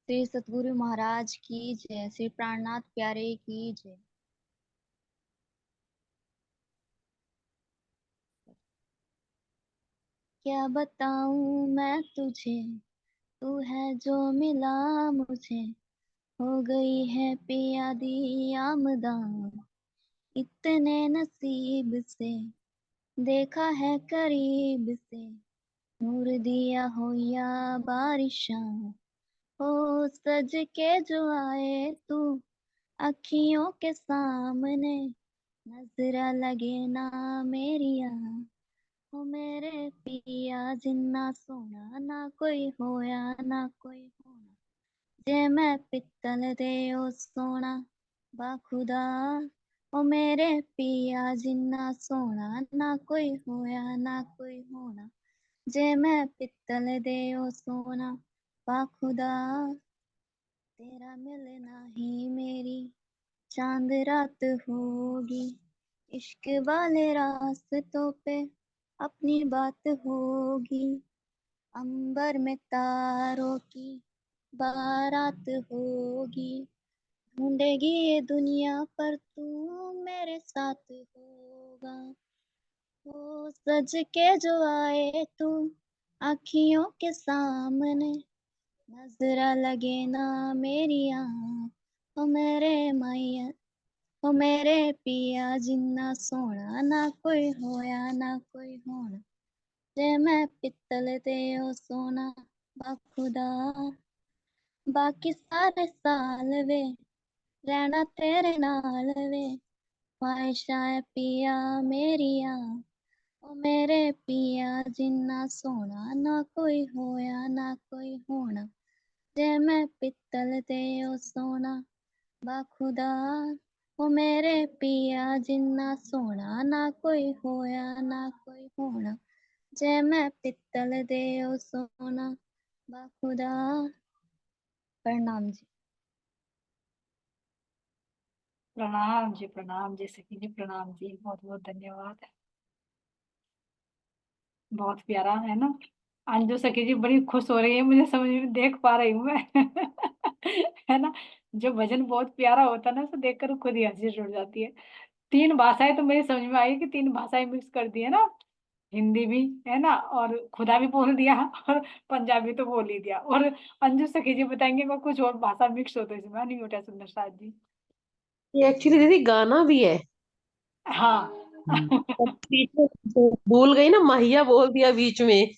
श्री सतगुरु महाराज की जय। श्री प्राणनाथ प्यारे की जय। क्या बताऊं मैं तुझे, तू है जो मिला मुझे। हो गई है पिया दी आमदा, इतने नसीब से देखा है करीब से। नूर दिया हो या बारिशां, हो सज के जो आए तू अखियों के सामने। नजरा लगे ना मेरिया, ओ मेरे पिया जिन्ना सोना ना कोई होया ना कोई होना। जे मैं पित्तल दे ओ सोना बाखुदा, ओ मेरे पिया जिन्ना सोना ना कोई होया ना कोई होना। जे मैं पित्तल दे ओ सोना बाखुदा, तेरा मिलना ही मेरी चांद रात होगी। इश्क वाले रास्तों पे अपनी बात होगी। अंबर में तारों की बारात होगी। ढूंढेगी ये दुनिया पर तू मेरे साथ होगा। वो सज के जो आए तू आँखियों के सामने। नजरा लगे ना मेरी आँख, ओ मेरे मैया, ओ मेरे पिया जिन्ना सोना ना कोई होया ना कोई होना। जे मैं पित्तल ते ओ सोना बाखुदा, बाकी सारे साल वे रहना तेरे नाल वे। ख्वाहिशां है पिया मेरिया, ओ मेरे पिया जिन्ना सोना ना कोई होया ना कोई होना। जे मैं पित्तल ते ओ सोना बाखुदा, ओ मेरे पिया जिन्ना सोना ना कोई होया ना कोई होना। जे मैं पित्तल दे ओ सोना बाखुदा। प्रणाम जी। प्रणाम जी सखी जी, प्रणाम जी, बहुत बहुत धन्यवाद। बहुत प्यारा है ना। अंजू सखी जी बड़ी खुश हो रही है, मुझे समझ में देख पा रही हूँ मैं। है ना। जो भजन बहुत प्यारा होता है ना, उसे देखकर खुद ही हंसी छूट जाती है। 3 भाषाएं तो मेरी समझ में आई कि 3 भाषाएं मिक्स कर दी है ना। हिंदी भी है ना, और खुदा भी बोल दिया, और पंजाबी तो बोल ही दिया। और अंजू सखी जी बताएंगे अगर कुछ और भाषा मिक्स हो तो इसमें नहीं उठा सुंदर साथ जी। ये एक्चुअली दीदी गाना भी है। हाँ। पर बीच में भूल गई ना, महिया बोल दिया बीच में।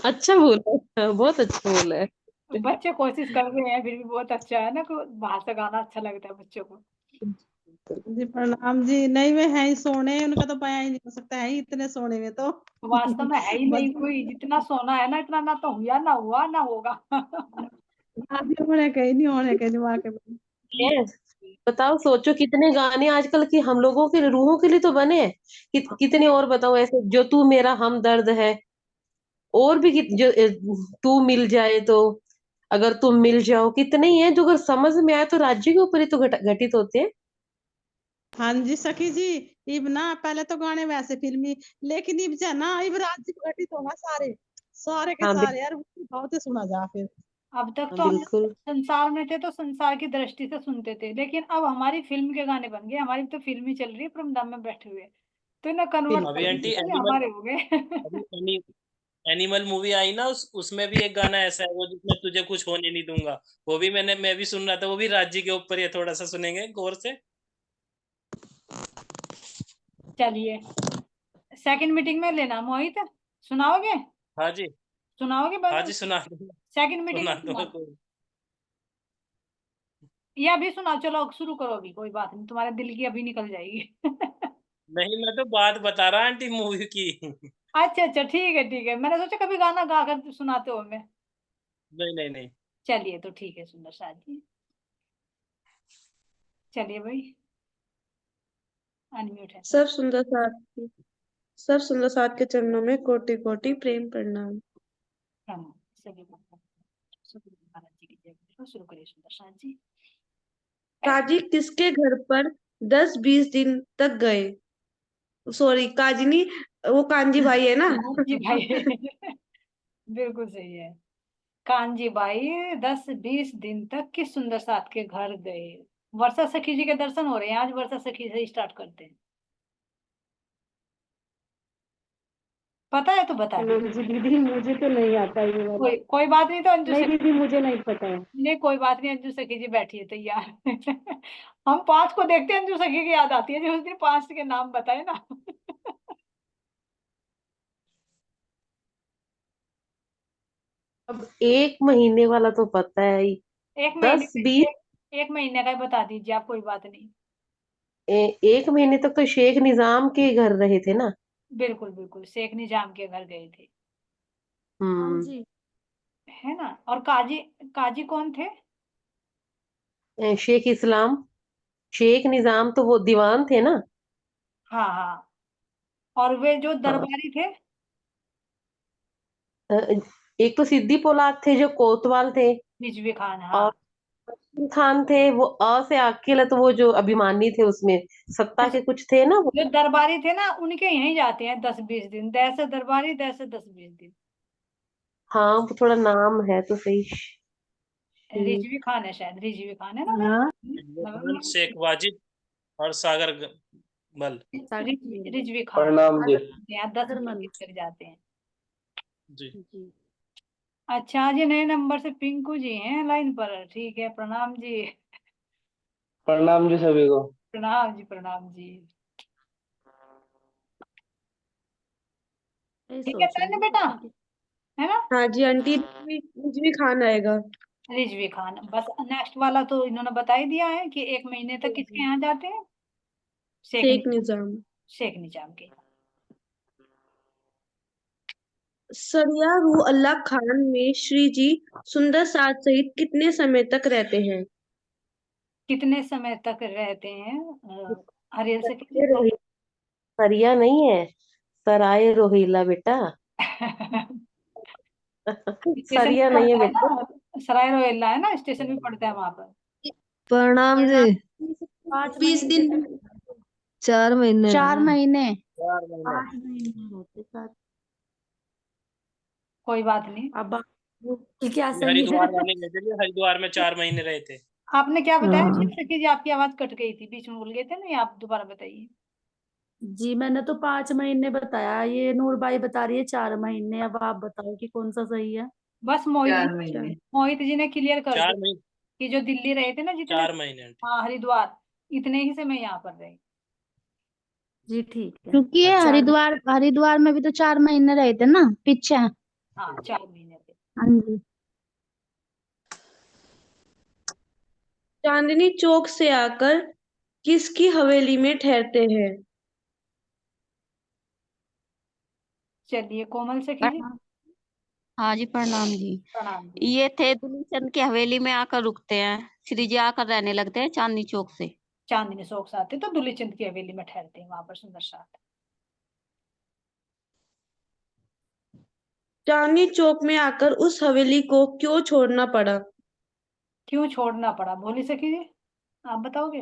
अच्छा बोला है, बहुत अच्छा बोला है। बच्चे कोशिश कर रहे हैं, फिर भी बहुत अच्छा है ना कि बाहर से गाना अच्छा लगता है बच्चों को। जी प्रणाम जी। नहीं वे है ही सोने, उनका तो पाया ही नहीं हो सकता है ही इतने सोने में तो। वास्तव में है ही नहीं बचपन कोई, जितना सोना है ना इतना ना तो हुआ ना हुआ ना होगा। आदि होने कहीं नहीं होने के दिमाग में। ये बताओ, सोचो कितने गाने आजकल की हम लोगों के रूहों के लिए तो बने हैं। कितने और बताओ, ऐसे जो तू मेरा हमदर्द है, और भी जो तू मिल जाए तो, अगर तुम मिल जाओ, कितने ही हैं जो अगर समझ में आए तो राज्य के ऊपर ही तो घटित होते हैं। हाँ जी सखी जी। इब ना पहले तो गाने वैसे फिल्मी, लेकिन इब जा ना इब राज्य घटित होगा सारे सारे के हाँ सारे यार, बहुत ही सुना जा फिर। अब तक तो हम बिल्कुल। संसार में थे तो संसार की दृष्टि से सुनते थे, लेकिन अब हमारी फिल्म के गाने बन गए। हमारी तो फिल्म ही चल रही है परमधाम में बैठे हुए, तो इन्हें कन्वर्ट बिल्कुल कर अभी दिया आंटी तो ये एनिमल, हमारे हो गए। अभी एनिमल मूवी आई ना, उसमें भी एक गाना ऐसा है, वो जिसमें तुझे कुछ होने नहीं दूंगा। वो भी मैं भी सुन रहा था, वो भी राज्य के ऊपर ही, थोड़ा सा सुनेंगे गौर से। चलिए, सेकंड मीटिंग में लेना मोहित, सुनाओगे? हाँ जी। सुनाओगे हाँ बगल जी, सुना दो। सेकंड मीटिंग सुना में दो सुना, कोई। या अभी सुना? चलो शुरू करो, अभी कोई बात नहीं, तुम्हारे दिल की अभी निकल जाएगी। नहीं, मैं तो बात बता रहा आंटी मूवी की। अच्छा अच्छा, ठीक है ठीक है, मैंने सोचा कभी गाना गा कर सुनाते हो मैं। नहीं नहीं नहीं। चलिए तो ठीक है सुंदर साथ जी, चलिए भाई, अनम्यूट है सब। सब सुंदर साथ सब सुंदर साथ के चरणों में कोटि कोटि प्रेम प्रणाम। प्रणाम सभी को। सभी महाराज जी की जय करो। शुरू करिए सुंदर साथ जी। काजी किसके घर पर 10-20 दिन तक गए? सॉरी, काजी नहीं, वो कांजी भाई है ना। जी भाई। बिल्कुल सही है। कांजी बाई 10-20 दिन तक किस सुंदर साथ के घर गए। वर्षा सखी जी के दर्शन हो रहे हैं आज, वर्षा सखी से स्टार्ट करते हैं। पता है तो बता दे। जी दीदी मुझे तो नहीं आता ये वाला। कोई बात नहीं, तो अंजू नहीं सखी, दीदी मुझे नहीं पता है। नहीं कोई बात नहीं, अंजू सखी जी बैठी है तैयार। हम 5 को देखते हैं, अंजू सखी की याद आती है, जो उस दिन 5 के नाम बताए ना। अब 1 महीने वाला तो पता है ही। एक महीने 10-20 एक महीने का ही बता दीजिए आप, कोई बात नहीं। 1 महीने तक तो शेख निजाम के घर रहे थे ना। बिल्कुल बिल्कुल, शेख निजाम के घर गए थे, हम्म। जी है ना। और काजी, काजी कौन थे? शेख इस्लाम। शेख निजाम तो वो दीवान थे ना। हाँ हाँ। और वे जो हाँ। दरबारी थे? अ, एक तो सिद्दी पोलाद थे जो कोतवाल थे। रिजवी खान, हाँ। और बशीर खान थे, वो से अकेला, तो वो जो अभिमानी थे उसमें सत्ता के कुछ थे ना वो। जो दरबारी थे ना, उनके यहीं जाते हैं 10-20 दिन, दैसे दरबारी, दैसे 10-20 दिन। हाँ वो थोड़ा नाम है तो सही। रिजवी खान है शायद, रिजवी खान है ना वो? हाँ खान, शेख वाजिद और सागर बल। रिजवी खान। प्रणाम जी। यहाँ 10 तक जाते हैं। जी। जी अच्छा, आज ये नए नंबर से पिंकू जी हैं लाइन पर, ठीक है, प्रणाम जी। प्रणाम जी सभी को। प्रणाम जी, प्रणाम जी। यही ठीक है सोच रही तन्ने हूँ बेटा, है ना। हाँ जी आंटी, रिजवी खान आएगा। रिजवी खान, बस नेक्स्ट वाला तो इन्होंने बता ही दिया है कि 1 महीने तक किसके यहाँ जाते हैं, शेख निजाम। शेख निजाम के। सरिया रूह अल्लाह खान में श्री जी सुंदर साथ सहित कितने समय तक रहते हैं? कितने समय तक रहते हैं? हरियल से ये सरिया नहीं है, सराय रोहिला बेटा। स्टेशन भी सरिया नहीं है पड़ता है बेटा। ना, सराय रोहिल्ला है ना, स्टेशन भी पड़ता है वहां पर। प्रणाम जी। 5 महीने तक 4 महीने 4 महीने। 4 महीने। 8 महीने होते साथ। कोई बात नहीं। अब क्या ये सही है? हरिद्वार वाले गए थे, हरिद्वार में 4 महीने रहे थे। आपने क्या बताया हाँ सखी जी? आपकी आवाज कट गई थी, बीच में भूल गए थे ना, ये आप दोबारा बताइए। जी मैंने तो 5 महीने बताया, ये नूरबाई बता रही है 4 महीने। अब आप बताओ कि कौन सा सही है। बस मोहित जी ने क्लियर कर चार दिया महीने कि जो दिल्ली रहे थे ना जितने, 4 महीने आंटी। हाँ हरिद्वार, इतने ही समय यहाँ पर रहे। जी ठीक है। क्योंकि ये हरिद्वार हरिद्वार में भी तो 4 महीने रहे थे ना पीछे। हाँ 4 महीने थे। हाँ जी। चांदनी चौक से आकर किसकी हवेली में ठहरते हैं? चलिए कोमल सखी जी। हाँ जी प्रणाम जी। प्रणाम जी। ये थे दुलीचंद की हवेली में आकर रुकते हैं, श्री जी आकर रहने लगते हैं चांदनी चौक से। चांदनी चौक से आते तो दुलीचंद की हवेली में ठहरते हैं, वहां पर सुंदर साथ। चांदनी चौक में आकर उस हवेली को क्यों छोड़ना पड़ा? क्यों छोड़ना पड़ा, भोली सखी जी आप बताओगे?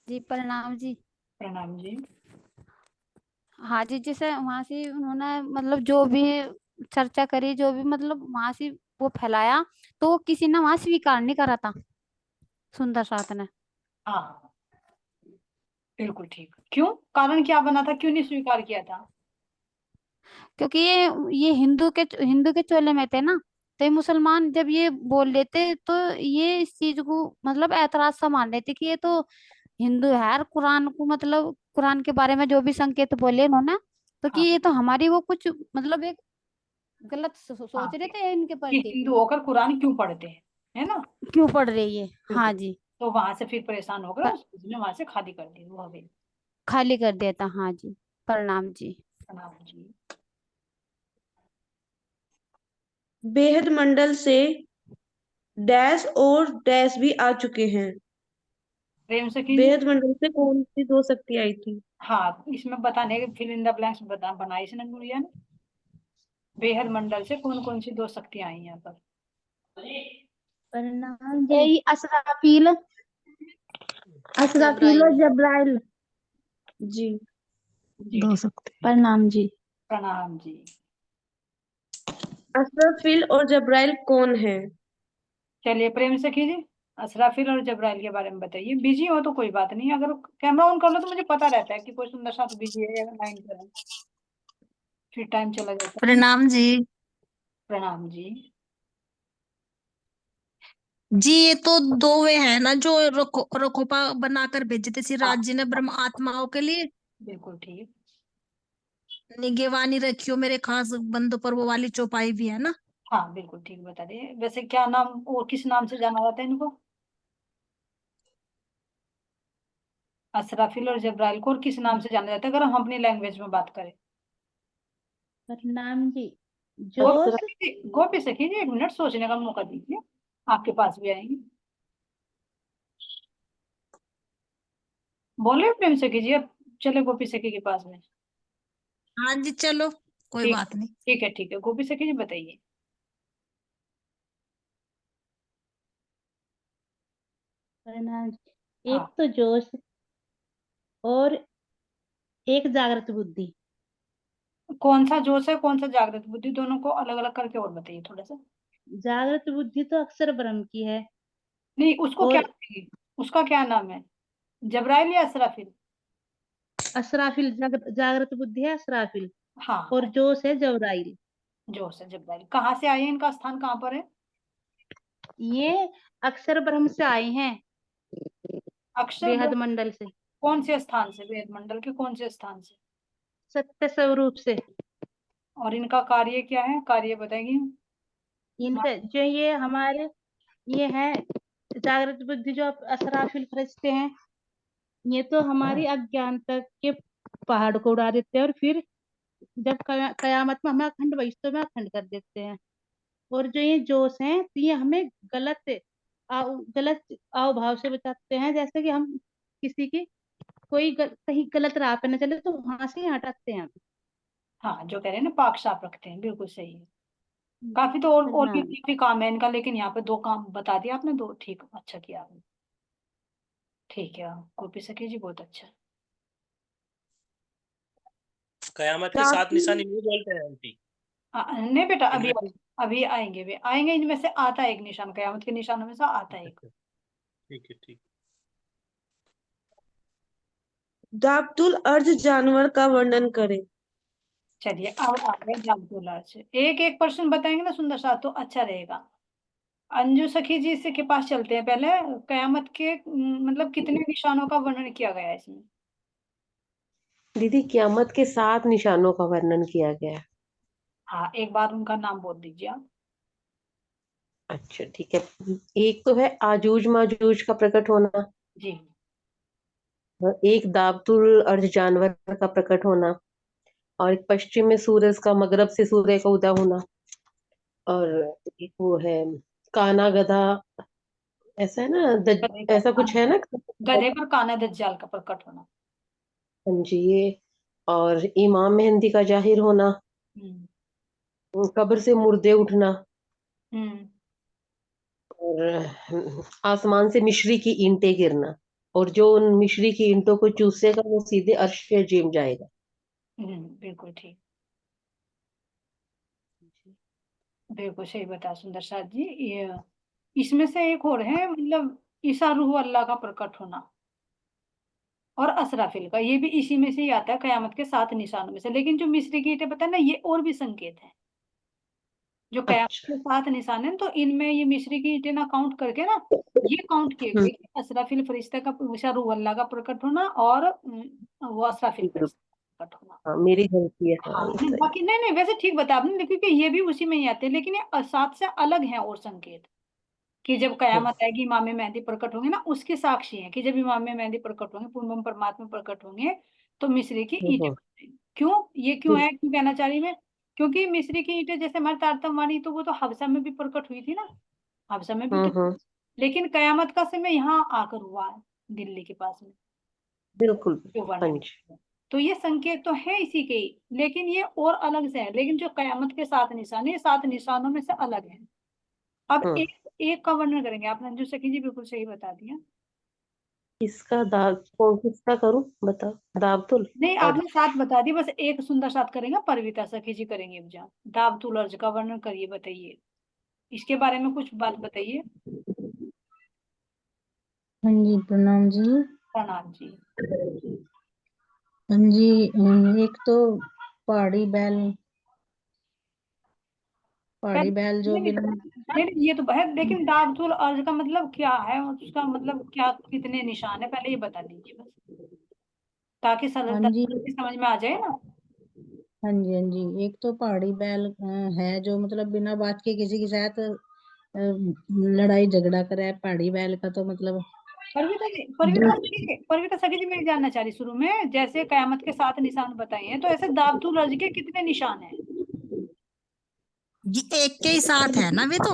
जी प्रणाम जी। प्रणाम जी। हाँ जी, जैसे वहां से उन्होंने मतलब जो भी चर्चा करी, जो भी मतलब वहां से वो फैलाया, तो किसी ने वहां स्वीकार नहीं करा था, सुंदर साथ ने। हाँ बिल्कुल ठीक। क्यों, कारण क्या बना था, क्यों नहीं स्वीकार किया था? क्योंकि ये हिंदू के चोले में थे ना, तो ये मुसलमान जब ये बोल लेते तो ये इस चीज को मतलब ऐतराज सा मान लेते कि ये तो हिंदू है, और कुरान को मतलब कुरान के बारे में जो भी संकेत बोले उन्होंने, तो कि हाँ ये तो हमारी वो कुछ मतलब एक गलत हाँ, सोच रहे थे इनके कि प्रति, हिंदू होकर कुरान क्यों पढ़ते हैं, है ना। क्यों पढ़ रही है। हाँ बिल्कुल। जी। तो वहां से फिर परेशान होकर प- उसने वहां से खाली कर दी वो हवेली। खाली कर दिया था। हाँ जी प्रणाम जी। प्रणाम जी। बेहद मंडल से डैश और डैश भी आ चुके हैं। प्रेम सखी जी। बेहद मंडल से कौन सी दो शक्ति आई थी? हाँ इसमें बताने के फिल इन द ब्लैंक्स बनाई इसने गुड़िया ने। बेहद मंडल से कौन कौन सी 2 शक्तियां आई यहाँ पर? प्रणाम जी। यही असराफील, असराफील और जब्राइल। जी जी प्रणाम जी। प्रणाम जी। असराफिल और जब्राइल कौन है? चलिए प्रेम सखी जी, असराफिल और जब्राइल के बारे में बताइए। बिजी हो तो कोई बात नहीं, अगर कैमरा ऑन कर लो तो मुझे पता रहता है कि कोई सुंदर सा तो बिजी है या लाइन पर है, फिर टाइम चला जाता है। प्रणाम जी। प्रणाम जी। जी ये तो दो वे है ना जो रखोपा बनाकर भेजे थे श्री हाँ राज जी ने ब्रह्म आत्माओं के लिए। बिल्कुल ठीक। निगेवानी रखियो मेरे खास बंधु पर, वो वाली चौपाई भी है ना। हाँ बिल्कुल ठीक बता दिए। वैसे क्या नाम और किस नाम से जाना जाता है इनको? असराफिल और जब्राइल को और किस नाम से जाना जाता है अगर हम अपनी लैंग्वेज में बात करें? प्रणाम जी। गोपी जोश। सखी जी, गोपी सखी जी, 1 मिनट सोचने का मौका दीजिए, आपके पास भी आएंगे। बोले प्रेम सखी जी, अब चले गोपी सखी के पास में। हाँ जी चलो, कोई ठीक, बात नहीं। ठीक है ठीक है, गोपी सखी जी बताइए। प्रणाम जी। हाँ, एक तो जोश और एक जागृत बुद्धि। कौन सा जोश है कौन सा जागृत बुद्धि, दोनों को अलग अलग करके और बताइए थोड़ा सा। जागृत बुद्धि तो अक्षर ब्रह्म की है। नहीं, उसको क्या और कहेंगे? उसका क्या नाम है, जब्राइल या असराफिल? असराफिल, जागृत बुद्धि है असराफिल। और हाँ, जोश है जबराइल। जोश है जब्राइल। कहाँ से आए हैं, इनका स्थान कहाँ पर है? ये अक्षर ब्रह्म से आए हैं, अक्षर बेहद ब्रह्म, मंडल से, कौन से स्थान से, वेद मंडल के कौन से स्थान से? सत्य स्वरूप से। और इनका कार्य क्या है, कार्य बताएंगे? इनका जो ये हमारे ये है जागृत बुद्धि, जो असराफिल फरिश्ते हैं, ये तो हमारी अज्ञानता के पहाड़ को उड़ा देते हैं, और फिर जब कयामत में हमें अखंड बहिश्तों में अखंड कर देते हैं। और जो ये जोश हैं, तो ये हमें गलत आव भाव से बचाते हैं, जैसे कि हम किसी की कहीं गलत राह पे न चले तो वहां से ही हटाते हैं। हाँ, जो कह रहे हैं ना, पाक साफ रखते हैं, बिल्कुल सही है। काफी तो और भी प्रणाम। काफी काम है इनका, लेकिन यहाँ पे 2 काम बता दिया आपने, 2 ठीक, अच्छा किया आपने। ठीक है, गोपी सखी जी बहुत अच्छा। कयामत के 7 काफी निशानी नहीं बोलते हैं आंटी? नहीं बेटा, अभी इनमें से अभी आएंगे, वे आएंगे, इनमें से आता है एक निशान, कयामत के निशानों में से आता है एक। अच्छा, ठीक है ठीक। दाबतुल अर्ज जानवर का वर्णन करें। चलिए अब आ गए जागदुलार से, एक एक प्रश्न बताएंगे ना सुंदर सा तो अच्छा रहेगा। अंजू सखी जी से के पास चलते हैं पहले। कयामत के मतलब कितने निशानों का वर्णन किया गया है इसमें? दीदी क़यामत के 7 निशानों का वर्णन किया गया है। हाँ, एक बार उनका नाम बोल दीजिए आप। अच्छा ठीक है। एक तो है आजूज माजूज का प्रकट होना, जी। एक दाबतुल अर्ज जानवर का प्रकट होना, और एक पश्चिम में सूरज का, मगरब से सूर्य का उदय होना, और एक वो है काना गधा, ऐसा है ना गधे पर ऐसा कुछ है ना। गधे पर काना दज्जाल का प्रकट होना। हाँ जी, ये और इमाम मेहंदी का जाहिर होना, हम्म। कब्र से मुर्दे उठना, हम्म। और आसमान से मिश्री की ईंटें गिरना, और जो उन मिश्री की ईंटों को चूसेगा वो सीधे अर्श अजीम जाएगा। बिल्कुल ठीक, बिल्कुल सही बता सुंदर साथ जी। ये इसमें से एक और है, मतलब ईसा रूह अल्लाह का प्रकट होना, और असराफिल का, ये भी इसी में से ही आता है, कयामत के 7 निशानों में से। लेकिन जो मिस्री की ईंटें पता है ना, ये और भी संकेत है। जो कयामत अच्छा। के 7 निशान है तो इनमें ये मिस्री की ईंटें ना काउंट करके ना, ये काउंट किए गए कि असराफिल फरिश्ते का, ईसा रूह अल्लाह का प्रकट होना, और वो असराफिल बिल्कुल। फरिश्ते का प्रकट होना। हाँ मेरी गलती है, हाँ हाँ ये नहीं, सही। बाकी नहीं नहीं, वैसे ठीक बता आपने, क्योंकि ये भी उसी में ही आते हैं, लेकिन ये 7 से अलग हैं और संकेत, कि जब हम्म, कयामत आएगी, इमाम मेहदी प्रकट होंगे ना, उसके साक्षी हैं कि जब इमाम मेहदी प्रकट होंगे, पूर्णम परमात्मा प्रकट होंगे, तो मिस्री की ईंटें हम्म, बनेंगी। क्यों, ये क्यों है, क्यों कहना चाह रही मैं? क्योंकि मिस्री की ईंटें जैसे हमारे तारतम वाणी, तो वो तो हबसा में भी प्रकट हुई थी ना, हबसा में भी हम्म, लेकिन कयामत का समय यहाँ आकर हुआ है, दिल्ली के पास में, बिल्कुल। जो हाँ वर्णन जी। किया है। तो ये संकेत तो है इसी के ही, लेकिन ये और अलग से है, लेकिन जो कयामत के 7 निशान है, ये 7 निशानों में से अलग है। अब हम्म, एक एक का वर्णन करेंगे, आपने अंजू सखी जी बिल्कुल सही बता दिया। किसका दाग किसका करूं बताओ। दावतुल नहीं, और आपने सात बता दी, बस एक सुंदर साथ करेंगे, परविता सखी जी करेंगे एग्जाम। दावतुल अर्ज का वर्णन करिए, बताइए इसके बारे में कुछ बात बताइए। हाँ जी, प्रणाम जी। प्रणाम जी। हाँ जी, एक तो पहाड़ी बैल जो नहीं बिना नहीं नहीं, ये तो है, लेकिन दावतुल अर्ज का मतलब क्या है, उसका मतलब क्या, कितने निशान है, पहले ये बता दीजिए बस, ताकि हाँ जी, समझ में आ जाए ना। हाँ जी, हाँ जी, एक तो पहाड़ी बैल है जो मतलब बिना बात के किसी के साथ लड़ाई झगड़ा करे। पहाड़ी बैल का तो मतलब परविता सखी जी, मैं जानना चाह रही शुरू में, जैसे कयामत के 7 निशान बताए हैं, तो ऐसे दावतुल अर्ज के कितने निशान हैं? ये एक के ही साथ है ना वे तो।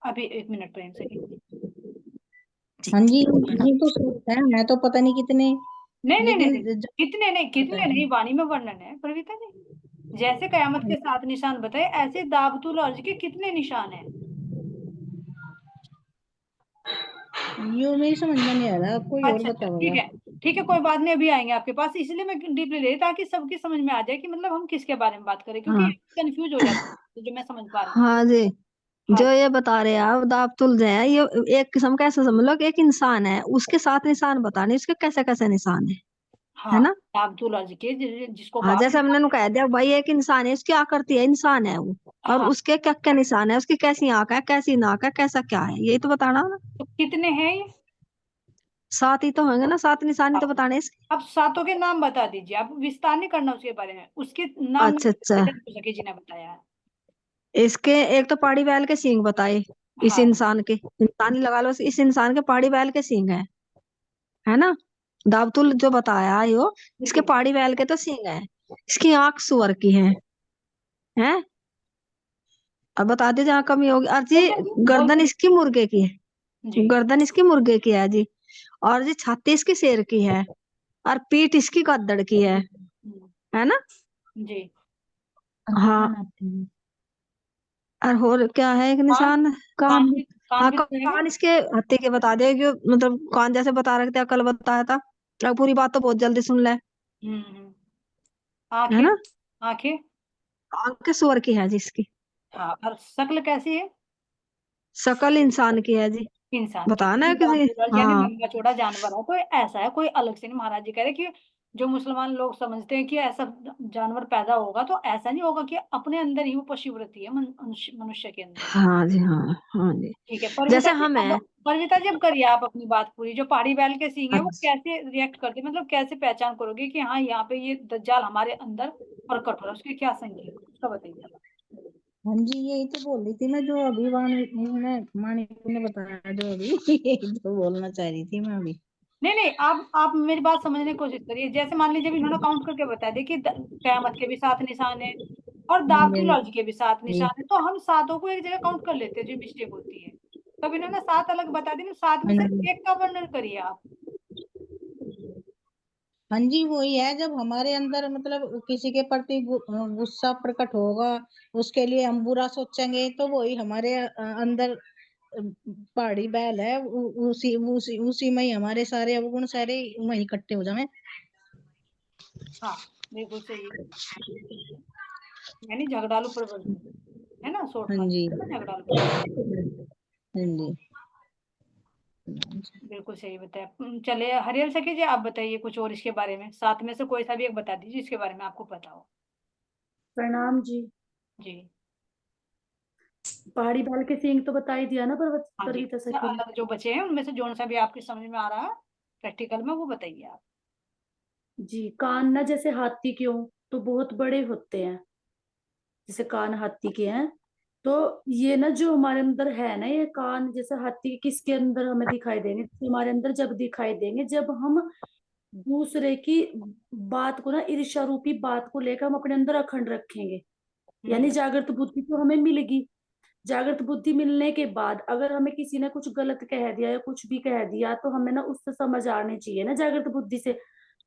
अभी 1 मिनट प्रेम से। हाँ जी, ये तो सही है, मैं तो पता नहीं कितने, नहीं नहीं नहीं लेकिन नहीं, कितने नहीं, वाणी में वर्णन है परविता जी। जैसे कयामत के 7 निशान बताए, ऐसे दावतुल अर्ज के कितने निशान हैं? यो मेरी समझ में नहीं आ रहा, कोई और अच्छा, बताओगा। ठीक है, कोई बात नहीं, अभी आएंगे आपके पास, इसलिए मैं डीपली ले, ताकि सबकी समझ में आ जाए कि मतलब हम किसके बारे में बात करें, क्योंकि हाँ कंफ्यूज हो जाता है, जो मैं समझ पा रही हूँ। हाँ जी, हाँ जो ये बता रहे हैं आप दावतुल जो है, ये एक किस्म का ऐसा समझ लो कि एक इंसान है, उसके 7 निशान बताने, उसके कैसे कैसे निशान है हाँ, ना। दावतुल अर्ज के जिसको हाँ, बाप। जैसे हमने नु कह दिया भाई एक इंसान है, उसकी आकृति है, इंसान है वो, और हाँ, उसके क्या क्या निशान है, उसकी कैसी आंख है, कैसी नाक है, कैसा क्या है, यही तो बताना ना। तो कितने हैं ये? 7 ही तो होंगे ना, 7 निशान ही तो बताने इसके। अब सातों के नाम बता दीजिए, आप विस्तार नहीं करना उसके बारे में, उसके नाम अच्छा अच्छा, सखी जी ने बताया है। इसके एक तो पहाड़ी बैल के सींग बताए, इस हाँ इंसान के, इंसान ही लगा लो, इस इंसान के पहाड़ी बैल के सींग है ना। दावतुल जो बताया है यो, इसके बिल्कुल। पहाड़ी बैल के तो सींग है, इसकी आंख सुअर की है। अब बता दे जहाँ कमी होगी। और जी बोल गर्दन दीजिए। इसकी मुर्गे की जी। है, गर्दन इसकी मुर्गे की है जी। और जी छाती इसकी शेर की है, और पीठ इसकी गद्दड़ की है ना। जी। हाँ, और क्या है एक कान निशान, कान कान। भी कान हाँ, भी तो रहेंगे। कान इसके हत्थे के बता दे, कि मतलब कान जैसे बता रखे थे, कल बताया था। अब पूरी बात तो बहुत जल्दी सुन ले, हम्म। है आंखें। ना। आंखें। आंख सुअर की है जिसकी, हाँ, और शक्ल कैसी है? शकल इंसान की है जी। इंसान की, बताना है किसी। दांतुलर्ज यानी हाँ लंबा चौड़ा जानवर है, तो ऐसा है, कोई अलग से नहीं। महाराज जी कह रहे कि जो मुसलमान लोग समझते हैं कि ऐसा जानवर पैदा होगा, तो ऐसा नहीं होगा, कि अपने अंदर ही वो पशुवृत्ति है, मनुष्य के अंदर। हाँ जी, हाँ हाँ जी, ठीक है जैसे हम अब है। परविता जी, अब करिए आप अपनी बात पूरी। जो पहाड़ी बैल के सींग है, वो अच्छा, कैसे रिएक्ट करते हैं, मतलब कैसे पहचान करोगे कि हाँ, यहाँ पे ये दज्जाल हमारे अंदर प्रकट हो रहा है, उसके क्या संकेत, उसका बताइए। हाँ जी, यही तो बोल रही थी मैं, जो अभी मानी ने बताया, जो अभी यही तो बोलना चाह रही थी मैं अभी। नहीं नहीं, आप मेरी बात समझने की कोशिश करिए। जैसे मान लीजिए, अभी इन्होंने काउंट करके बताया, देखिए कयामत के भी 7 निशान है, और हाँ जी, दावतुल अर्ज के भी 7 हाँ निशान है, तो हम सातों को एक जगह काउंट कर लेते हैं, जो मिस्टेक होती है। तो अब इन्होंने 7 अलग बता दी, 7 में से जी, एक का वर्णन करिए आप। हाँ जी, वही है, जब हमारे अंदर मतलब किसी के प्रति गुस्सा प्रकट होगा, उसके लिए हम बुरा सोचेंगे, तो वही हमारे अंदर पहाड़ी बैल है, उसी में ही हमारे सारे अवगुण सारे वही इकट्ठे हो जाए। हाँ, बिल्कुल सही है, यानी झगड़ालू प्रवृत्ति, है ना, शॉर्ट हाँ में जी, झगड़ालू प्रवृत्ति। हाँ जी। बिल्कुल सही बताया। चलिए हरियल सखी जी, आप बताइए कुछ और इसके बारे में, 7 में से कोई सा भी एक बता दीजिए इसके बारे में आपको पता हो। प्रणाम जी। जी। पहाड़ी बाल के सींग तो बता ही दिया ना हाँ जी, परविता सखी ने। अलग जो बचे हैं, उनमें से जो सा भी आपकी समझ में आ रहा है प्रैक्टिकल में, वो बताइए आप। जी, कान ना जैसे हाथी के हों तो बहुत बड़े होते हैं, जैसे कान हाथी के हैं। तो ये ना जो हमारे अंदर है ना, ये कान जैसे हाथी के किसके अंदर हमें दिखाई देंगे, तो हमारे अंदर जब दिखाई देंगे, जब हम दूसरे की बात को ना, ईर्ष्या रूपी बात को लेकर हम अपने अंदर अखंड रखेंगे, यानी जागृत बुद्धि तो हमें मिलेगी। जागृत बुद्धि मिलने के बाद अगर हमें किसी ने कुछ गलत कह दिया या कुछ भी कह दिया, तो हमें ना उससे समझ आनी चाहिए ना जागृत बुद्धि से।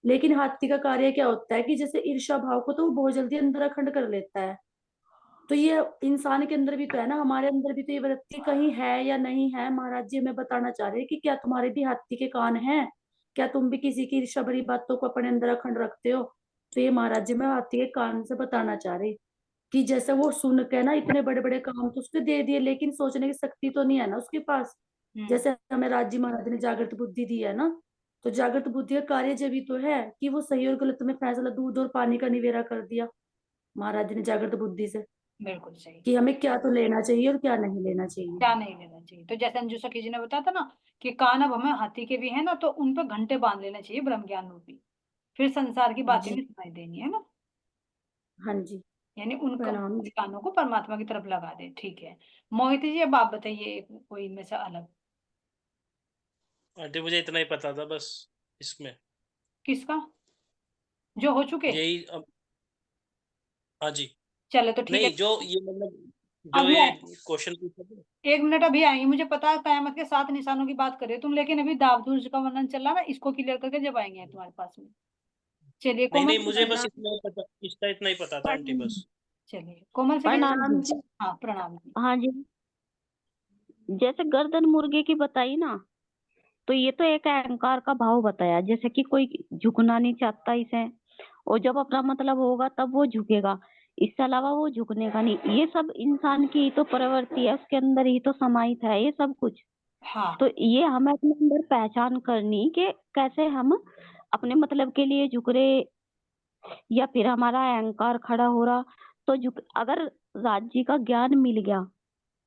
लेकिन हाथी का कार्य क्या होता है कि जैसे ईर्ष्या भाव को तो वो बहुत जल्दी अंदर अखंड कर लेता है। तो ये इंसान के अंदर भी तो है ना, हमारे अंदर भी तो ये वृत्ति कहीं है या नहीं है। महाराज जी हमें बताना चाह रहे हैं कि क्या तुम्हारे भी हाथी के कान हैं, क्या तुम भी किसी की शबरी बातों को अपने अंदर अखंड रखते हो। तो ये महाराज जी में हाथी के कान से बताना चाह रहे कि जैसे वो सुन के ना इतने बड़े बड़े काम तो उसके दे दिए, लेकिन सोचने की शक्ति तो नहीं है ना उसके पास। जैसे हमें राज जी महाराज ने जागृत बुद्धि दी है ना, तो जागृत बुद्धि का कार्य जब भी तो है कि वो सही और गलत में फैसला दूध और पानी का निवेरा कर दिया महाराज जी ने जागृत बुद्धि से, बिल्कुल सही। कि हमें क्या तो लेना चाहिए और क्या नहीं लेना चाहिए। क्या नहीं लेना चाहिए, तो जैसे अंजू सखी जी ने बताया था ना कि कान अब हमें हाथी के भी है ना, तो उन पे घंटे बांध लेना चाहिए ब्रह्म ज्ञान रूपी, फिर संसार की बातें जी नहीं सुनाई देनी है ना। हाँ जी। यानी उन प्रणाम जी। कानों को परमात्मा की तरफ लगा दे। ठीक है मोहित जी, अब आप बताइए कोई इनमें से अलग। आंटी मुझे इतना ही पता था बस इसमें। किसका? जो हो चुके? यही अब। हाँ जी। चलो तो ठीक है। नहीं, जो ये मतलब अब जो मैं ये क्वेश्चन पूछा था। 1 मिनट अभी आएंगे, मुझे पता है कयामत के 7 निशानों की बात कर रहे हो तुम, लेकिन अभी दावदूज का वर्णन चल रहा है ना, इसको क्लियर करके जब आएंगे तुम्हारे पास में। चलिए नहीं कोमल नहीं, से मुझे बस प्रणाम। इतना ही पता, इसका इतना ही पता था आंटी बस। चलिए कोमल से प्रणाम प्रणाम जी। जी। हाँ प्रणाम जी। हाँ जी, जैसे गर्दन मुर्गे की बताई ना, तो ये तो एक अहंकार का भाव बताया, जैसे कि कोई झुकना नहीं चाहता इसे, और जब अपना मतलब होगा तब वो झुकेगा, इसके अलावा वो झुकने का नहीं। ये सब इंसान की ही तो प्रवृत्ति है, उसके अंदर ही तो समाहित है ये सब कुछ। हाँ तो ये हमें अपने अंदर पहचान करनी कि कैसे हम अपने मतलब के लिए झुक रहे, या फिर हमारा अहंकार खड़ा हो रहा। तो झुक, अगर राज्य का ज्ञान मिल गया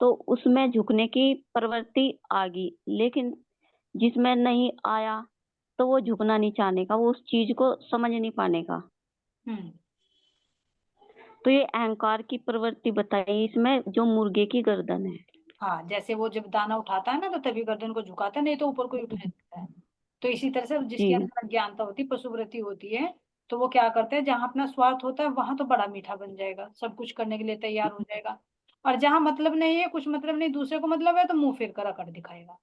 तो उसमें झुकने की प्रवृत्ति आ गई, लेकिन जिसमें नहीं आया तो वो झुकना नहीं चाहने का, वो उस चीज को समझ नहीं पाने का। हम्म। तो ये अहंकार की प्रवृत्ति बताई इसमें, जो मुर्गे की गर्दन है। हाँ जैसे वो जब दाना उठाता है ना तो तभी गर्दन को झुकाता है, नहीं तो ऊपर कोई उठा देता है। तो इसी तरह से जिसके जी अंदर अज्ञानता होती है, पशुवृत्ति होती है, तो वो क्या करते हैं, जहां अपना स्वार्थ होता है वहां तो बड़ा मीठा बन जाएगा, सब कुछ करने के लिए तैयार हो जाएगा। और जहां मतलब नहीं है, कुछ मतलब नहीं, दूसरे को मतलब है, तो मुंह फेर कर अकड़ दिखाएगा।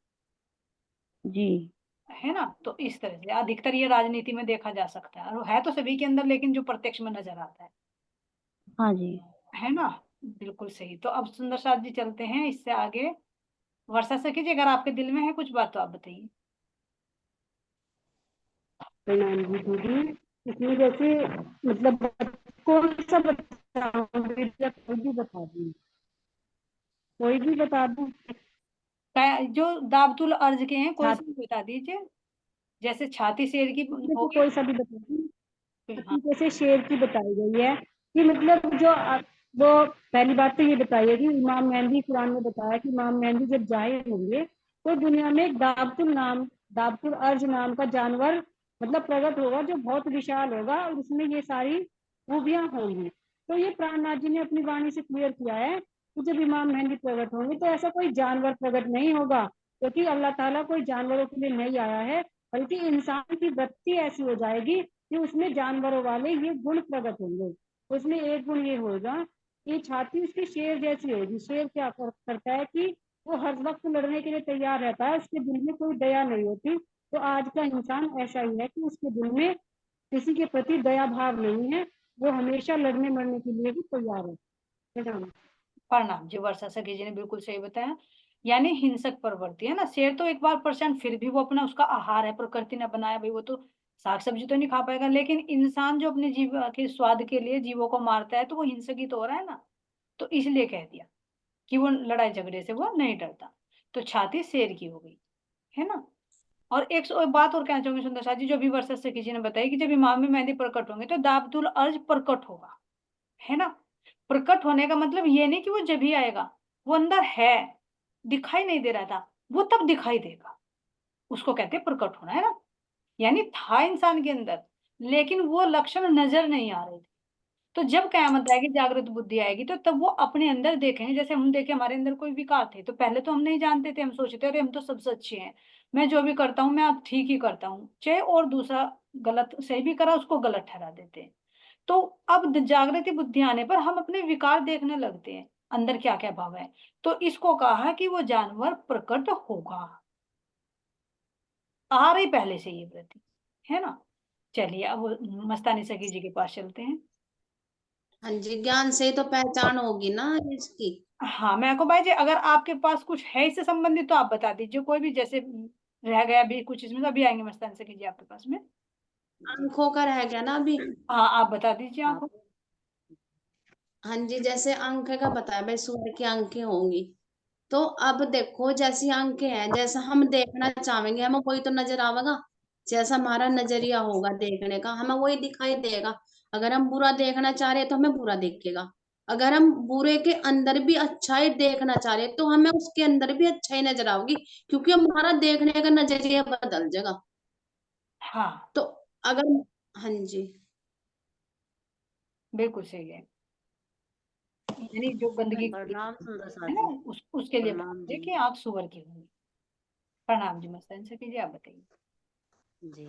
जी। है ना, तो इस तरह से अधिकतर ये राजनीति में देखा जा सकता है, और है तो सभी के अंदर, लेकिन जो प्रत्यक्ष में नजर आता हाँ जी। है ना। बिल्कुल सही। तो अब सुंदर साथ जी चलते हैं इससे आगे। वर्षा सखी जी, अगर आपके दिल में है कुछ बात तो आप बताइए। प्रणाम जी दीदी। इसमें जैसे मतलब कौन सा बताऊं, कोई भी बता दूं, कोई भी बता दूं। जो दाबतुल अर्ज के हैं कोई से छाती भी बता दीजिए। जैसे छाती शेर की में से होगी। कोई सा भी बता दूं। हाँ। छाती जैसे शेर की बताई गई है कि मतलब जो वो पहली बात तो ये बताई है कि इमाम मेहंदी कुरान में बताया कि इमाम मेहंदी जब जाहिर होंगे तो दुनिया में एक दाबतुल अर्ज नाम का जानवर मतलब प्रकट होगा, जो बहुत विशाल होगा और उसमें ये सारी खूबियां होंगी। तो ये प्राणनाथ जी ने अपनी वाणी से क्लियर किया है कि जब इमाम मेहंदी प्रकट होंगे तो ऐसा कोई जानवर प्रकट नहीं होगा, क्योंकि अल्लाह ताला कोई जानवरों के लिए नहीं आया है, बल्कि इंसान की वृत्ति ऐसी हो जाएगी कि उसमें जानवरों वाले ये गुण प्रकट होंगे। उसमें एक गुण ये होगा कि छाती उसकी शेर जैसी होगी। शेर क्या करता है कि वो हर वक्त लड़ने के लिए तैयार रहता है, उसके दिल में कोई दया नहीं होती। तो आज का इंसान ऐसा ही है कि उसके दिल में किसी के प्रति दया भाव नहीं है, वो हमेशा लड़ने मरने के लिए भी तैयार है। प्रणाम जी। वर्षा सखी जी ने बिल्कुल सही बताया, यानी हिंसक प्रवृत्ति है ना। शेर तो एक बार परसेंट फिर भी वो अपना उसका आहार है, प्रकृति ने बनाया भाई, वो तो साग सब्जी तो नहीं खा पाएगा, लेकिन इंसान जो अपने जीव के स्वाद के लिए जीवों को मारता है तो वो हिंसक ही तो हो रहा है ना। तो इसलिए कह दिया कि वो लड़ाई झगड़े से वो नहीं डरता। तो छाती शेर की हो गई, है ना। और एक बात और कहना चाहूंगी सुंदर साथ जी, जो भी वर्षा सखी जी ने बताई कि जब इमाम में मेहंदी प्रकट होंगे तो दाबतुल अर्ज प्रकट होगा, है ना। प्रकट होने का मतलब ये नहीं कि वो जब ही आएगा, वो अंदर है, दिखाई नहीं दे रहा था, वो तब दिखाई देगा, उसको कहते हैं प्रकट होना, है ना। यानी था इंसान के अंदर, लेकिन वो लक्षण नजर नहीं आ रहे थे। तो जब कयामत आएगी, जागृत बुद्धि आएगी, तो तब वो अपने अंदर देखेंगे। जैसे हम देखे हमारे अंदर कोई विकार थे, तो पहले तो हम नहीं जानते थे, हम सोचते थे अरे हम तो सबसे अच्छे हैं, मैं जो भी करता हूँ मैं अब ठीक ही करता हूँ, चाहे और दूसरा गलत सही भी करा उसको गलत ठहरा देते हैं। तो अब जागृति बुद्धि आने पर हम अपने विकार देखने लगते हैं, अंदर क्या क्या भाव है। तो इसको कहा कि वो जानवर प्रकट होगा, आ रही पहले से ये वृत्ति, है ना। चलिए अब मस्तानी सखी जी के पास चलते हैं। हाँ जी, ज्ञान से ही तो पहचान होगी ना इसकी। हाँ महको भाई जी, अगर आपके पास कुछ है इससे संबंधित तो आप बता दीजिए, कोई भी जैसे रह गया भी कुछ इसमें तो अभी आएंगे मस्तान से कीजिए आपके पास में। आंखों का रह गया ना अभी। हाँ आप बता दीजिए हाँ आपको। हाँ जी, जैसे अंक का बताया भाई, सूर्य की आंखें होंगी। तो अब देखो, जैसी आंखें हैं, जैसा हम देखना चाहेंगे हमें वही तो नजर आवेगा। जैसा हमारा नजरिया होगा देखने का, हमें वही दिखाई देगा। अगर हम बुरा देखना चाह रहे हैं तो हमें बुरा दिखेगा। अगर हम बुरे के अंदर भी अच्छाई देखना चाह रहे हैं तो हमें उसके अंदर भी अच्छाई नजर आएगी, क्योंकि हमारा देखने का नजरिया बदल जाएगा। हाँ तो अगर, हाँ जी, बिल्कुल सही है, यानी जो गंदगी प्रणाम सुंदर है ना साथी। उसके लिए बता प्रणाम दीजिए जी। कि आप सुअर की होंगी। प्रणाम जी मस्तान से कीजिए, आप बताइए। जी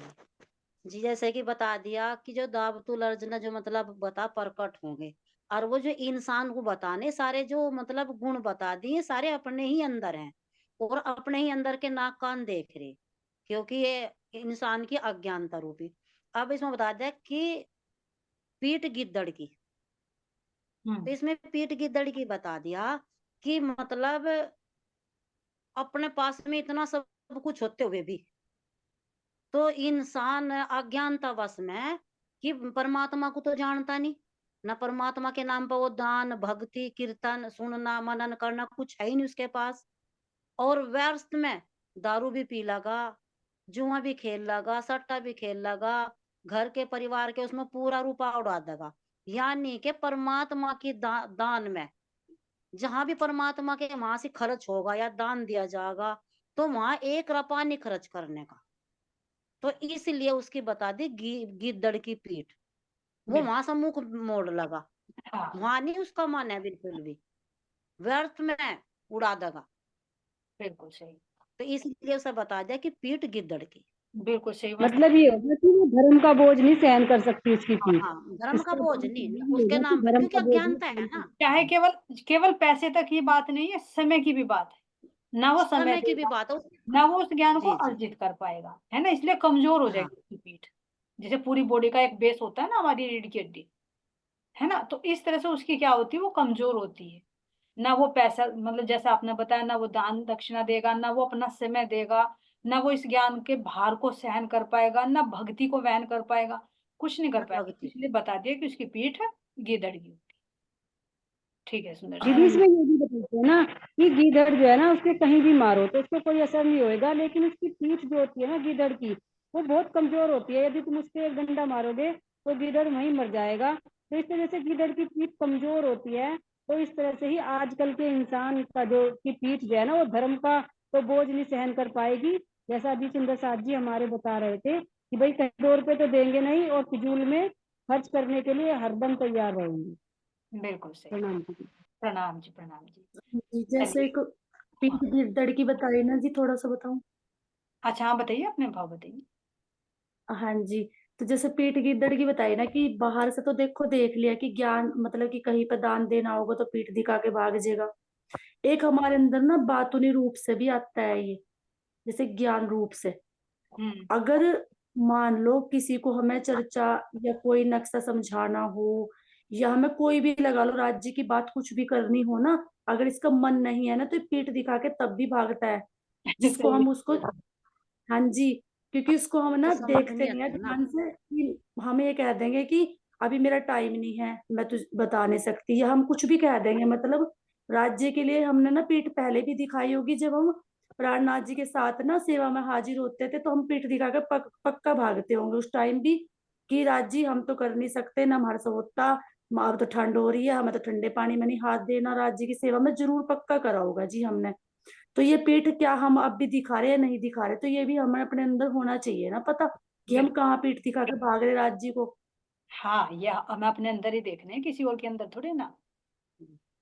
जी, जैसे कि बता दिया कि जो दावतुल अर्जना जो मतलब बता प्रकट होंगे, और वो जो इंसान को बताने सारे जो मतलब गुण बता दिए सारे अपने ही अंदर हैं, और अपने ही अंदर के नाक कान देख रहे, क्योंकि ये इंसान की अज्ञानता रूपी। अब इसमें बता दिया कि पीठ गिद्दड़ की, तो इसमें पीठ गिद्दड़ की बता दिया कि मतलब अपने पास में इतना सब कुछ होते हुए भी तो इंसान अज्ञानतावश में कि परमात्मा को तो जानता नहीं, न परमात्मा के नाम पर वो दान भक्ति कीर्तन सुनना मनन करना कुछ है ही नहीं उसके पास। और व्यर्थ में दारू भी पी लगा, जुआ भी खेल लगा, सट्टा भी खेल लगा, घर के परिवार के उसमें पूरा रुपया उड़ा देगा। यानी कि परमात्मा की दान में जहां भी परमात्मा के वहां से खर्च होगा या दान दिया जाएगा, तो वहां एक रुपया नहीं खर्च करने का। तो इसलिए उसकी बता दी गिद्दड़ की पीठ, वो बिल्कुल वहां से मुंह मोड़ लगा, हाँ वहां नहीं उसका मन है बिल्कुल भी, व्यर्थ में उड़ा देगा। बिल्कुल सही, तो इसलिए उसे बता दिया कि पीठ गिद्दड़ की। बिल्कुल सही मतलब ये होगा कि वो धर्म का बोझ नहीं सहन कर सकती उसकी हाँ पीठ। हाँ, धर्म का इसका बोझ तो नहीं मतलब ये उसके होगा कि नाम पर, धर्म क्योंकि का बोझ नहीं अज्ञानता है सहन कर ना। चाहे केवल केवल पैसे तक की बात नहीं है, समय की भी बात है, ना वो समय समय की भी देगा, बात है ना वो उस ज्ञान को जी जी अर्जित कर पाएगा, है ना, इसलिए कमजोर हो हाँ जाएगी उसकी पीठ। जैसे पूरी बॉडी का एक बेस होता है ना हमारी रीढ़ की हड्डी, है ना, तो इस तरह से उसकी क्या होती है, वो कमजोर होती है। ना वो पैसा, मतलब जैसे आपने बताया, ना वो दान दक्षिणा देगा, ना वो अपना समय देगा, ना वो इस ज्ञान के भार को सहन कर पाएगा, ना भक्ति को वहन कर पाएगा, कुछ नहीं कर पाएगा, भक्ति। इसलिए बता दिया कि उसकी पीठ गीदड़ की। ठीक है सुंदर दीदी जी। इसमें ये भी बताते हैं ना कि गीदड़ जो है ना उसके कहीं भी मारो तो उसको कोई असर नहीं होएगा, लेकिन उसकी पीठ जो होती है ना गीदड़ की, वो बहुत कमजोर होती है। यदि तुम उसके एक डंडा मारोगे तो गीदड़ वहीं मर जाएगा। तो इस तरह से गीदड़ की पीठ कमजोर होती है। तो इस तरह से ही आजकल के इंसान का जो की पीठ जो है ना वो धर्म का तो बोझ नहीं सहन कर पाएगी। जैसा अभी सुंदर साथ जी हमारे बता रहे थे कि भाई कहीं 2 रुपए तो देंगे नहीं और फिजूल में खर्च करने के लिए हरदम तैयार रहेंगे। बिल्कुल सही। प्रणाम जी। प्रणाम जी, प्रणाम जी। जी, जैसे चलिए, एक पीठ गिरदड़ की बताई ना जी, थोड़ा सा बताऊं। अच्छा हाँ बताइए, अपने भाव बताइए। हाँ जी, तो जैसे पीठ गिरदड़ की बताई ना कि बाहर से तो देखो देख लिया कि ज्ञान मतलब कि कहीं पर दान देना होगा तो पीठ दिखा के भाग जाएगा। एक हमारे अंदर ना बातूनी रूप से भी आता है ये, जैसे ज्ञान रूप से। अगर मान लो किसी को हमें चर्चा या कोई नक्शा समझाना हो, या हमें कोई भी लगा लो राज्य की बात कुछ भी करनी हो ना, अगर इसका मन नहीं है ना तो ये पीठ दिखा के तब भी भागता है, जिसको सही हम है। उसको, हाँ जी, क्योंकि उसको हम कि ना समझ देखते नहीं नहीं है आता ना। ध्यान से कि हम ये कह देंगे कि अभी मेरा टाइम नहीं है, मैं तुझ बता नहीं सकती, या हम कुछ भी कह देंगे। मतलब राज्य के लिए हमने ना पीठ पहले भी दिखाई होगी, जब हम प्राणनाथ जी के साथ ना सेवा में हाजिर होते थे तो हम पीठ दिखा कर पक्का भागते होंगे उस टाइम भी, कि राजी हम तो कर नहीं सकते ना, हमारे से होता, अब तो ठंड हो रही है, हमें तो ठंडे पानी में नहीं हाथ देना, राज्य की सेवा में जरूर पक्का करा होगा जी हमने। तो ये पीठ क्या हम अब भी दिखा रहे हैं नहीं दिखा रहे, तो ये भी हमें अपने अंदर होना चाहिए ना पता, कि हम कहाँ पीठ दिखा के भाग रहे राज्य को। हाँ, ये हमें अपने अंदर ही देखना है, किसी और के अंदर थोड़े ना।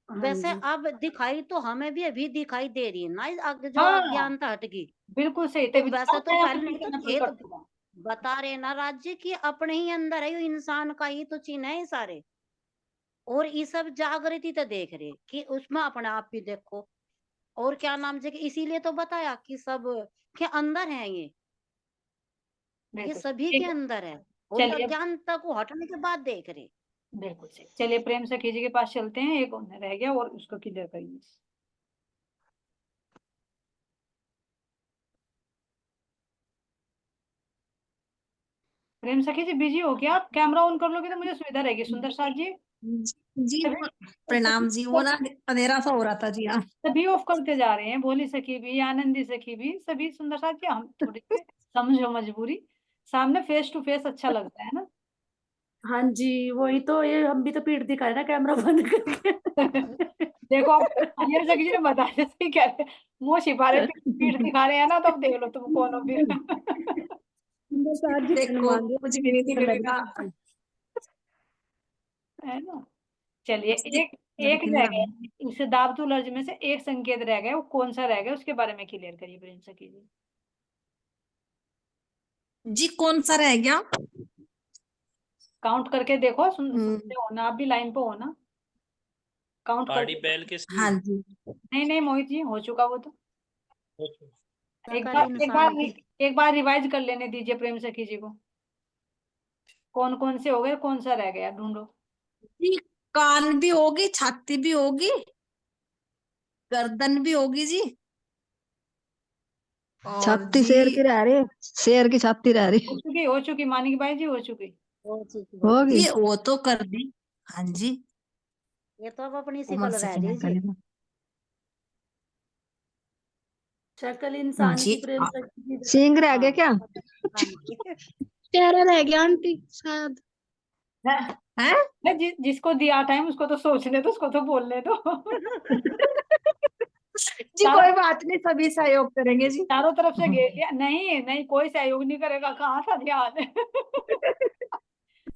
हाँ वैसे जी, अब दिखाई तो हमें भी अभी दिखाई दे रही है ना, जो हाँ अज्ञानता हट गई। बिल्कुल सही, तो तभी वैसे तो नया पहले नहीं पीठ तो में थे, तो प्रकट हुआ। बता रहे ना राज्य की अपने ही अंदर है, ये इंसान का ही तो चिन्ह है ये सारे। और ये सब जागृति तो देख रहे कि उसमें अपने आप भी देखो। और क्या नाम से कि इसीलिए तो बताया कि सब के अंदर है ये बिल्कुल सभी के ठीक है। अंदर है। और ये चलिए, अज्ञानता को हटने के बाद देख रहे। बिल्कुल सही। चलिए प्रेम सखी जी के पास चलते हैं, एक रह गया और उसको क्लियर करिए। प्रेम सखी जी बिजी हो क्या? आप कैमरा ऑन कर लोगे तो मुझे सुविधा रहेगी। सुंदर साथ जी जी सभी प्रणाम जी, वो ना अंधेरा सा हो रहा था जी। हाँ सभी ऑफ करते जा रहे हैं, भोली सखी भी, आनंदी सखी भी, सभी। सुंदर साथ जी हम थोड़ी सी समझो मजबूरी, सामने फेस टू फेस अच्छा लगता है ना। हाँ जी, वही तो, ये हम भी तो पीठ दिखाए ना कैमरा बंद करके। देखो आप, ये सखी जी ने बताया सही कह रहे हैं, मुंह छिपा रहे पीठ दिखा रहे हैं ना, तो अब देख लो तुम कौन हो फिर। सुंदर साथ जी देखो हनुमान जी कुछ भी नहीं दिख लग रहा। रही थी। है ना। चलिए एक एक रह गया, इस दावतुल लर्ज में से एक संकेत रह गया, वो कौन सा रह गया उसके बारे में क्लियर करिए प्रेम सखी जी। जी कौन सा रह गया? काउंट करके देखो, सुनते हो ना, आप भी लाइन पे हो ना, काउंट आड़ी करके। बैल के हाँ जी। नहीं मोहित जी, हो चुका वो तो। एक सकल बार इंसान की एक बार रिवाइज कर लेने दीजिए प्रेम सखी जी को, कौन कौन से हो गए, कौन सा रह गया, ढूंढो। जी कान भी होगी, छाती भी होगी, गर्दन भी होगी जी, और छाती जी शेर की रह रही, शेर की छाती रह रही हो चुकी मानिक भाई जी, हो चुकी। होगी। जी वो तो कर दी। हाँ जी। ये तो अब अपनी और शिकल रह गई जी। शक्ल इंसान जी की प्रेम सखी जी। सींग रह गया क्या? हाँ जी। चेहरा रह गया आंटी शायद। हैं? जिसको दिया टाइम उसको तो सोचने दो, उसको तो बोलने दो। जी कोई बात नहीं, सभी सहयोग करेंगे जी। चारों तरफ से घेर लिया, नहीं नहीं कोई सहयोग नहीं करेगा, कहाँ था ध्यान।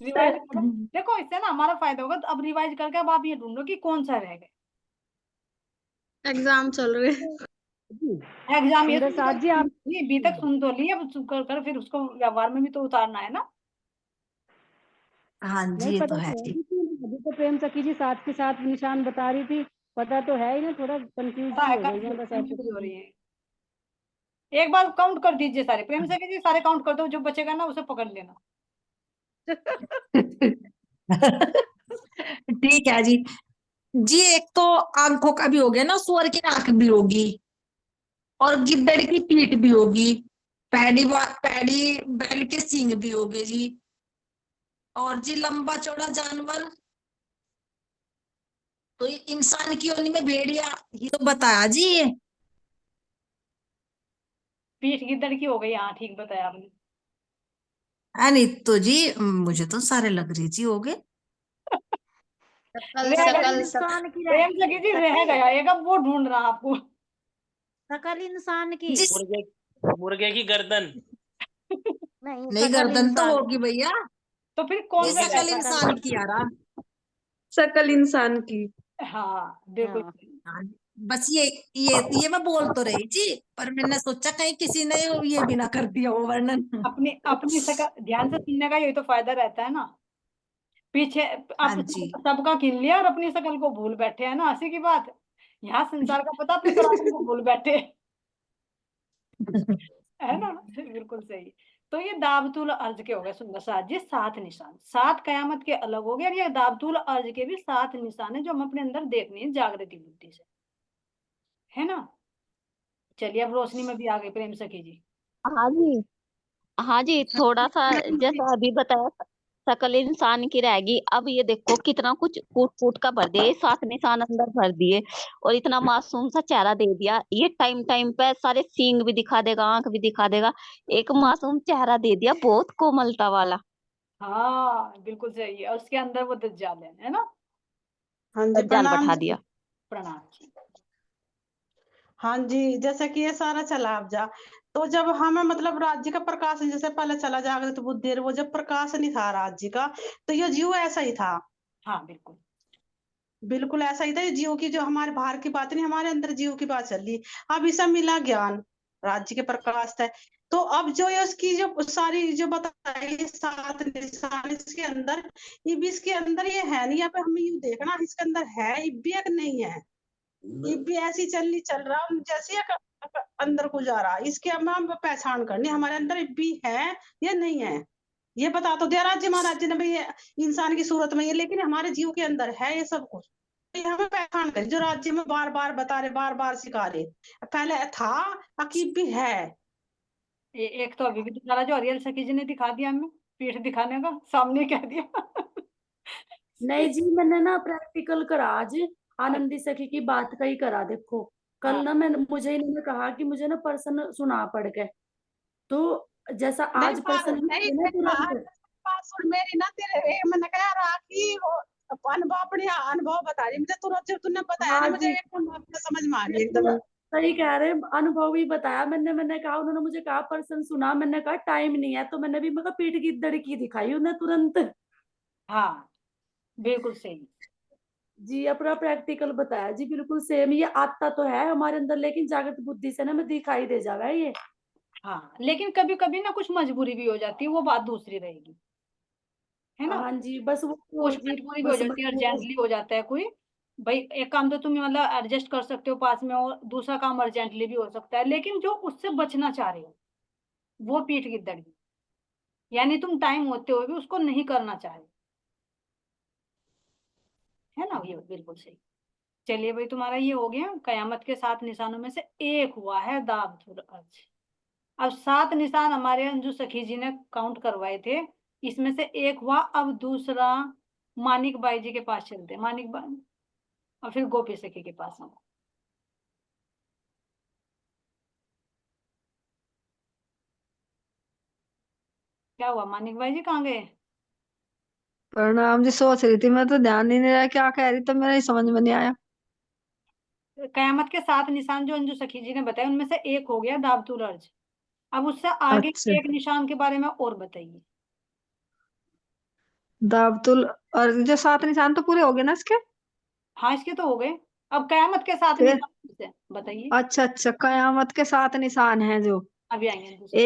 रिवाइज करो, देखो इससे ना हमारा फायदा होगा। तो अब रिवाइज करके अब आप ये ढूंढो कि कौन सा रह गया। एग्जाम चल रहे। एग्जाम ये सुंदर साथ जी आप ये अभी तक सुन तो ली, अब कर फिर उसको व्यवहार में भी तो उतारना है ना। हाँ जी नहीं ये तो पता है तो है जी। कि अभी तो प्रेम सखी जी साथ के साथ निशान बता रही थी, पता तो है ही ना, थोड़ा कंफ्यूज पता सी है हो गई मैं बस कंफ्यूज ऐसे। हो रही है। एक बार काउंट कर दीजिए सारे, प्रेम से कीजिए, सारे काउंट कर दो, जो बचेगा ना उसे पकड़ लेना। ठीक है जी। जी एक तो आंखों का भी हो गया ना, सुअर की आंख भी होगी, और गिद्दड़ की पीठ भी होगी, पैड़ी बैल के सींग भी होंगे जी, और जी लंबा चौड़ा जानवर तो ये इंसान की योनि में भेड़िया, ये तो बताया जी ये। पीठ गिद्दड़ की हो गई, हाँ ठीक बताया आपने। नहीं तो जी मुझे तो सारे लग रही जी हो गए। रह गया इंसान की प्रेम से कीजिए, रह गया एक, अब वो ढूंढ रहा आपको। सकल इंसान की। मुर्गे मुर्गे की गर्दन। नहीं नहीं सकल गर्दन तो इंसान होगी भैया, तो फिर कौन ये सा शकल रह इंसान गया? की आ रहा। शकल इंसान की। हाँ बिल्कुल। हाँ, बस ये मैं बोल तो रही थी, पर मैंने सोचा कहीं किसी ने ये भी ना कर दिया हो वर्णन। अपनी अपनी शकल ध्यान से सुनने का यही तो फायदा रहता है ना। पीछे हाँ आप जी। सबका गिन लिया और अपनी शकल को भूल बैठे हैं ना, हंसी की बात। यहाँ संसार का पता, अपने पुराने को भूल बैठे। है ना, बिल्कुल सही। तो ये दावतुल अर्ज के हो गए सुंदर साथ जी, 7 निशान, 7 कयामत के अलग हो गए, और ये दावतुल अर्ज के भी 7 निशान है जो हम अपने अंदर देखने हैं जागृति बुद्धि से, है ना। चलिए अब रोशनी में भी आ गए प्रेम सखी जी। हाँ जी, हाँ जी, थोड़ा सा जैसा अभी बताया, शकल इंसान की रहेगी। अब ये देखो कितना कुछ कूट कूट का भर दिया, ये 7 निशान अंदर भर दिए, और इतना मासूम सा चेहरा दे दिया। ये टाइम टाइम पे सारे सींग भी दिखा देगा, आंख भी दिखा देगा, एक मासूम चेहरा दे दिया, बहुत कोमलता वाला। हाँ बिल्कुल सही है, और उसके अंदर वो दज्जाल है ना। हाँ जी दज्जाल प्रणाम बैठा जी। दिया। प्रणाम जी। हाँ जी, जैसे कि ये सारा चला अब जा, तो जब हमें मतलब राज्य का प्रकाश जैसे पहले चला जागृत बुद्धि, वो जब प्रकाश नहीं था राज्य का, तो ये जीव ऐसा ही था। हाँ बिल्कुल। बिल्कुल ऐसा ही था, ये जीव की जो हमारे बाहर की बात नहीं, हमारे अंदर जीव की बात चल रही। अब इसे मिला ज्ञान, राज्य के प्रकाश था। तो अब जो ये उसकी जो सारी जो बताई 7 निशान इसके अंदर, ये भी इसके अंदर ये है नहीं, यहाँ पे हमें ये देखना इसके अंदर है ये भी एक नहीं है। ये भी ऐसी चल रहा जैसे एक अंदर को जा रहा, इसके हम पहचान करनी हमारे अंदर ये भी है या नहीं है। ये बता तो दिया राज्य महाराज जी ने भाई ये इंसान की सूरत में ये, लेकिन हमारे जीव के अंदर है ये सब कुछ। ये हमें पहचान कर जो राज्य में बार बार बता रहे, बार बार सिखा रहे, पहले था अकीब भी है। एक तो अभी भी दिखा रहा, जो अरियल सखी जी ने दिखा दिया हमें, पीठ दिखाने का सामने कह दिया। नहीं जी, मैंने ना प्रैक्टिकल करा आज, आनंदी सखी की बात का ही करा। देखो कल ना मुझे इन्होंने कहा कि मुझे ना पर्सन सुना पड़ के, तो जैसा आज पर्सन नहीं बात सुन मेरी ना, तेरे मैंने कहा रहा कि वो अनुभव अपने अनुभव बता रही मुझे, तुरंत जब तूने बताया ना मुझे एकदम समझ में आ रही एकदम। सही कह रहे, अनुभव ही बताया मैंने कहा, उन्होंने मुझे कहा पर्सन सुना, मैंने कहा टाइम नहीं है, तो मैंने भी मतलब पीठ की दड़की दिखाई उन्हें तुरंत। हाँ बिल्कुल सही जी, अपना प्रैक्टिकल बताया जी, बिल्कुल सेम। ये आता तो है हमारे अंदर, लेकिन जागृत बुद्धि से ना मैं दिखाई दे जावा ये। हाँ, लेकिन कभी कभी ना कुछ मजबूरी भी हो जाती है, वो बात दूसरी रहेगी, है ना। हाँ जी, बस वो कुछ जी मजबूरी भी हो बस जाती है, अर्जेंटली हो जाता है कोई। भाई एक काम तो तुम मतलब एडजस्ट कर सकते हो पास में, और दूसरा काम अर्जेंटली भी हो सकता है, लेकिन जो उससे बचना चाह रहे हो वो पीठ की दर्द, यानी तुम टाइम होते हुए भी उसको नहीं करना चाह रहे, है ना, ये बिल्कुल सही। चलिए भाई, तुम्हारा ये हो गया, कयामत के 7 निशानों में से एक हुआ है दाबतुल अर्ज। अब 7 निशान हमारे अंजू सखी जी ने काउंट करवाए थे, इसमें से एक हुआ। अब दूसरा मानिक बाई जी के पास चलते, मानिक बाई और फिर गोपी सखी के पास हम। क्या हुआ, मानिक बाई जी कहाँ गए? प्रणाम जी, सोच रही थी मैं, तो ध्यान ही नहीं रहा क्या कह रही, तो मेरा ही समझ में नहीं आया। कयामत के 7 निशान जो अंजू सखी जी ने बताए, उनमें से एक हो गया दाबतुल अर्ज। अब उससे आगे अच्छा, एक निशान के बारे में और बताइए। दाबतुल अर्ज, जो 7 निशान तो पूरे हो गए ना इसके? हाँ, इसके तो हो गए। अब कयामत के 7 फिर निशान से बताइए। अच्छा अच्छा, कयामत के 7 निशान हैं जो, अभी आएंगे अंजू सखी।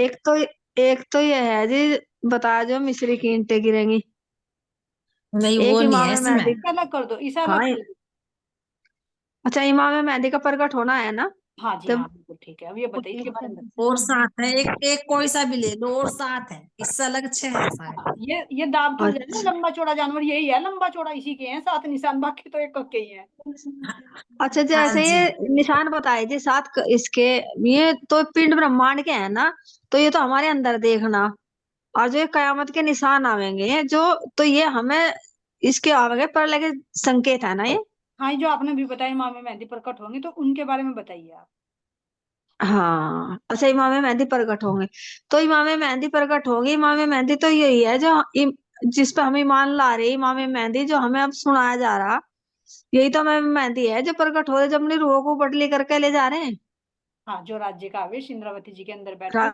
एक तो ये है जी, बताया जो मिस्री की ईंटें गिरेंगी। नहीं एक वो नहीं इमाम है इसमें। मेहदी। अलग कर दो, इसे अलग हाँ, कर दो। अच्छा, इमाम मेहदी का प्रकट होना है ना हाँ जी, हाँ जब? बिल्कुल ठीक है। अब ये बताइए इसके बारे में बताइए। और 7 है, एक एक कोई सा भी ले लो, और 7 है, इससे अलग 6 है शायद। हाँ, ये दाबतुल है ना, अच्छा लंबा चौड़ा जानवर यही है, लंबा चौड़ा इसी के हैं 7 निशान, बाकी तो एक के ही है। अच्छा, हाँ जैसे जी। ये निशान बताए थे 7 इसके, ये तो पिंड ब्रह्मांड के हैं ना, तो ये तो हमारे अंदर देखना। और जो ये कयामत के निशान आवेंगे जो, तो ये हमें इसके आवेंगे पर लगे संकेत है ना ये। हाँ, ये जो आपने भी बताया इमाम मेहदी प्रकट होंगे, तो उनके बारे में बताइए आप। हाँ, अच्छा, इमाम मेहंदी प्रकट होंगे, तो इमाम मेहंदी प्रकट होंगे। इमाम मेहंदी तो यही है जो जिस पे हम ईमान ला रहे हैं, इमाम मेहंदी जो हमें अब सुनाया जा रहा, यही तो इमाम मेहंदी है जो प्रकट हो रहे, जब अपनी रूहों को बदली करके ले जा रहे हैं। हाँ, जो राज्य का आवेश इंद्रावती जी के अंदर बैठा है,